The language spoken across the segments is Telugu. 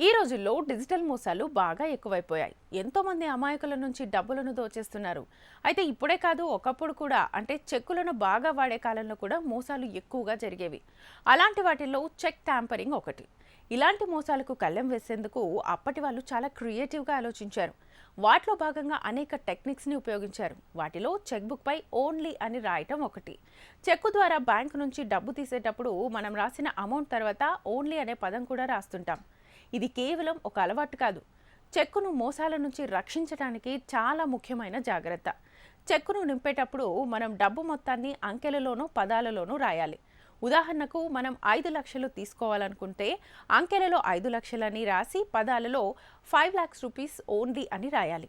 ఈ రోజుల్లో డిజిటల్ మోసాలు బాగా ఎక్కువైపోయాయి. ఎంతో మంది అమాయకుల నుంచి డబ్బులను దోచేస్తున్నారు. అయితే ఇప్పుడే కాదు, ఒకప్పుడు కూడా, అంటే చెక్కులను బాగా వాడే కాలంలో కూడా మోసాలు ఎక్కువగా జరిగేవి. అలాంటి వాటిల్లో చెక్ ట్యాంపరింగ్ ఒకటి. ఇలాంటి మోసాలకు కళ్ళెం వేసేందుకు అప్పటి వాళ్ళు చాలా క్రియేటివ్గా ఆలోచించారు. వాటిలో భాగంగా అనేక టెక్నిక్స్ని ఉపయోగించారు. వాటిలో చెక్ బుక్ పై ఓన్లీ అని రాయటం ఒకటి. చెక్కు ద్వారా బ్యాంకు నుంచి డబ్బు తీసేటప్పుడు మనం రాసిన అమౌంట్ తర్వాత ఓన్లీ అనే పదం కూడా రాస్తుంటాం. ఇది కేవలం ఒక అలవాటు కాదు, చెక్కును మోసాల నుంచి రక్షించడానికి చాలా ముఖ్యమైన జాగ్రత్త. చెక్కును నింపేటప్పుడు మనం డబ్బు మొత్తాన్ని అంకెలలోనూ పదాలలోనూ రాయాలి. ఉదాహరణకు మనం 5 లక్షలు తీసుకోవాలనుకుంటే అంకెలలో 5 లక్షలని రాసి పదాలలో 5 lakhs రూపీస్ ఓన్లీ అని రాయాలి.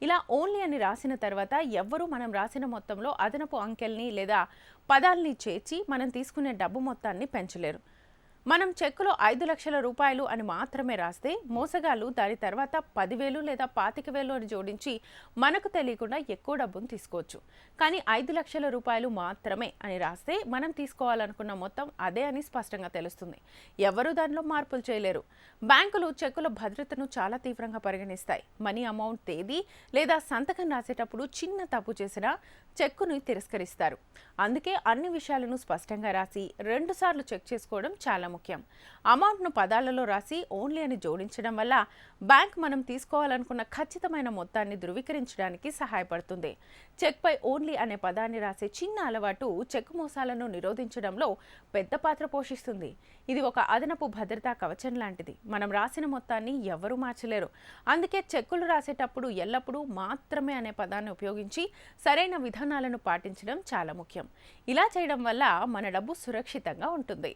ఇలా ఓన్లీ అని రాసిన తర్వాత ఎవ్వరూ మనం రాసిన మొత్తంలో అదనపు అంకెల్ని లేదా పదాల్ని చేర్చి మనం తీసుకునే డబ్బు మొత్తాన్ని పెంచలేరు. మనం చెక్కులో 5 లక్షల రూపాయలు అని మాత్రమే రాస్తే మోసగాళ్ళు దాని తర్వాత 10,000 లేదా 25,000 అని జోడించి మనకు తెలియకుండా ఎక్కువ డబ్బును తీసుకోవచ్చు. కానీ 5 లక్షల రూపాయలు మాత్రమే అని రాస్తే మనం తీసుకోవాలనుకున్న మొత్తం అదే అని స్పష్టంగా తెలుస్తుంది. ఎవరూ దానిలో మార్పులు చేయలేరు. బ్యాంకులు చెక్కుల భద్రతను చాలా తీవ్రంగా పరిగణిస్తాయి. మనీ అమౌంట్, తేదీ లేదా సంతకం రాసేటప్పుడు చిన్న తప్పు చేసినా చెక్కును తిరస్కరిస్తారు. అందుకే అన్ని విషయాలను స్పష్టంగా రాసి 2 సార్లు చెక్ చేసుకోవడం చాలా ముఖ్యం. అమౌంట్ను పదాలలో రాసి ఓన్లీ అని జోడించడం వల్ల బ్యాంక్ మనం తీసుకోవాలనుకున్న ఖచ్చితమైన మొత్తాన్ని ధృవీకరించడానికి సహాయపడుతుంది. చెక్ పై ఓన్లీ అనే పదాన్ని రాసే చిన్న అలవాటు చెక్ మోసాలను నిరోధించడంలో పెద్ద పాత్ర పోషిస్తుంది. ఇది ఒక అదనపు భద్రతా కవచం లాంటిది. మనం రాసిన మొత్తాన్ని ఎవరూ మార్చలేరు. అందుకే చెక్కులు రాసేటప్పుడు ఎల్లప్పుడూ మాత్రమే అనే పదాన్ని ఉపయోగించి సరైన విధానాలను పాటించడం చాలా ముఖ్యం. ఇలా చేయడం వల్ల మన డబ్బు సురక్షితంగా ఉంటుంది.